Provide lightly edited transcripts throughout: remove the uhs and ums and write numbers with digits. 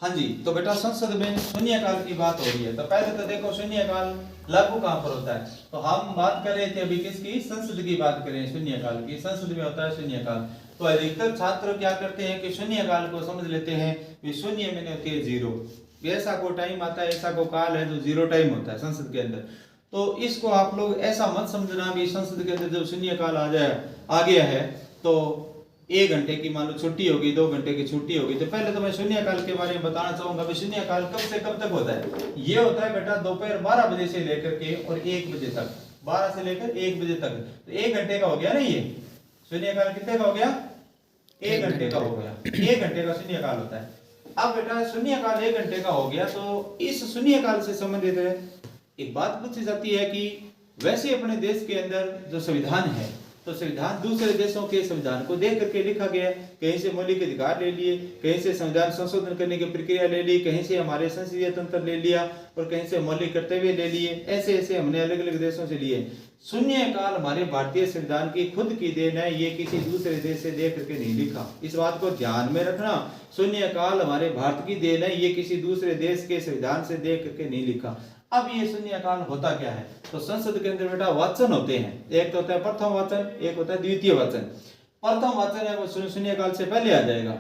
हाँ जी, तो बेटा संसद में शून्यकाल की बात हो रही है। तो पहले तो देखो शून्यकाल लागू कहाँ पर होता है। तो हम बात कर रहे थे अभी किसकी, संसद की बात करें, शून्यकाल की। संसद में होता है शून्यकाल। तो अधिकतर छात्र क्या करते हैं कि शून्यकाल को समझ लेते हैं कि शून्य में होती है जीरो। ऐसा कोई टाइम आता है, ऐसा कोई काल है जो जीरो टाइम होता है संसद के अंदर। तो इसको आप लोग ऐसा मत समझना भी संसद के अंदर जब शून्यकाल आ गया है तो 1 घंटे की मान लो छुट्टी होगी, 2 घंटे की छुट्टी होगी। तो पहले तो मैं शून्यकाल के बारे में बताना चाहूंगा कि शून्यकाल कब से कब तक होता है। ये होता है बेटा दोपहर 12 बजे से लेकर के और 1 बजे तक, 12 से लेकर 1 बजे तक। तो 1 घंटे का हो गया ना ये शून्यकाल। कितने का हो गया? 1 घंटे का हो गया। 1 घंटे का शून्यकाल होता है। अब बेटा शून्यकाल 1 घंटे का हो गया तो इस शून्यकाल से संबंधित एक बात पूछी जाती है कि वैसे अपने देश के अंदर जो संविधान है, तो संविधान दूसरे देशों के संविधान को देख करके लिखा गया है। कहीं से मौलिक अधिकार ले लिए, कहीं से संविधान संशोधन करने की प्रक्रिया ले ली, कहीं से हमारे संसदीय तंत्र ले लिया और कहीं से मौलिक कर्तव्य ले लिए। ऐसे ऐसे हमने अलग अलग देशों से लिए। शून्यकाल हमारे भारतीय संविधान की खुद की देन है, ये किसी दूसरे देश से देख करके नहीं लिखा। इस बात को ध्यान में रखना। शून्यकाल हमारे भारत की देन है, ये किसी दूसरे देश के संविधान से देख करके नहीं लिखा। अब ये शून्यकाल होता क्या है? तो संसद के अंदर बेटा वाचन होते हैं। एक तो होता है प्रथम वाचन, एक होता है द्वितीय वाचन। प्रथम वाचन है वो शून्यकाल से पहले आ जाएगा,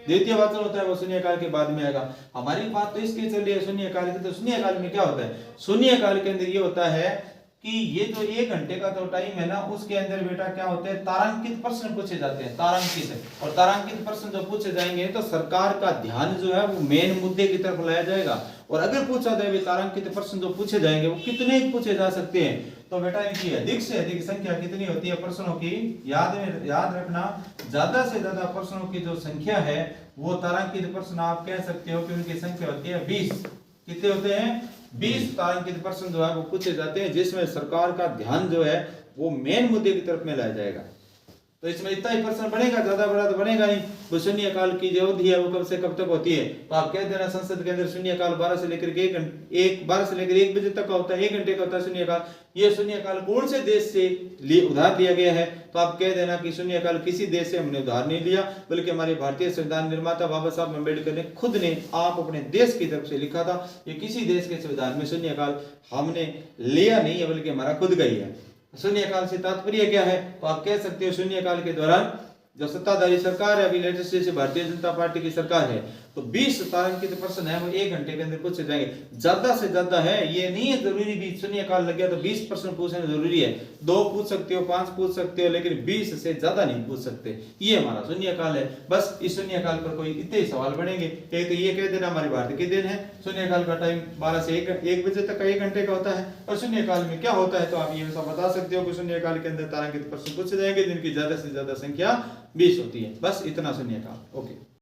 द्वितीय वाचन होता है वो शून्यकाल के बाद में आएगा। हमारी बात तो इसकी चल रही है शून्यकाल की। तो शून्यकाल में क्या होता है? शून्यकाल के अंदर ये होता है कि ये जो 1 घंटे का जो टाइम है ना, उसके अंदर बेटा क्या होते हैं, तारांकित प्रश्न पूछे जाते हैं। तारांकित, और तारांकित प्रश्न जो पूछे जाएंगे तो सरकार का ध्यान जो है वो मेन मुद्दे की तरफ लाया जाएगा। और अगर पूछा जाए तारांकित प्रश्न जो पूछे जाएंगे वो कितने पूछे जा सकते हैं, तो बेटा इनकी अधिक से अधिक संख्या कितनी होती है प्रश्नों की, याद रखना। ज्यादा से ज्यादा प्रश्नों की जो संख्या है वो तारांकित प्रश्न आप कह सकते हो कि उनकी संख्या होती है 20। कितने होते हैं? 20 तारांकित प्रश्न जो है वो पूछे जाते हैं, जिसमें सरकार का ध्यान जो है वो मेन मुद्दे की तरफ में लाया जाएगा। तो इसमें इतना ही प्रश्न बनेगा, ज्यादा बड़ा तो बनेगा नहीं। वो शून्यकाल की जो अवधि है वो कब से कब तक होती है? तो आप कह देना संसद के अंदर शून्यकाल 12 से लेकर 1 बजे तक का होता है, 1 घंटे का होता है शून्यकाल। ये शून्यकाल कौन से देश से उधार लिया गया है? तो आप कह देना कि शून्यकाल किसी देश से हमने उधार नहीं लिया, बल्कि हमारे भारतीय संविधान निर्माता बाबा साहब अम्बेडकर ने खुद ने आप अपने देश की तरफ से लिखा था। ये किसी देश के संविधान में शून्यकाल हमने लिया नहीं है, बल्कि हमारा खुद का ही है। शून्यकाल से तात्पर्य क्या है? तो आप कह सकते हो शून्यकाल के दौरान जो सत्ताधारी सरकार है, अभी लेटेस्ट से भारतीय जनता पार्टी की सरकार है, तो 20 तारांकित प्रश्न है वो 1 घंटे के अंदर पूछे जाएंगे। ज्यादा से ज्यादा है, ये नहीं है जरूरी भी शून्यकाल लग गया तो 20 प्रश्न पूछना जरूरी है। 2 पूछ सकते हो, 5 पूछ सकते हो, लेकिन 20 से ज्यादा नहीं पूछ सकते। ये हमारा शून्यकाल है। बस इस शून्यकाल पर कोई इतने ही सवाल बनेंगे। एक तो ये कह देना हमारे भारत के दिन है, शून्यकाल का टाइम 12 से 1 बजे तक का 1 घंटे का होता है। और शून्यकाल में क्या होता है तो आप ये बता सकते हो कि शून्यकाल के अंदर तारांकित प्रश्न पूछे जाएंगे जिनकी ज्यादा से ज्यादा संख्या 20 होती है। बस इतना शून्यकाल। ओके।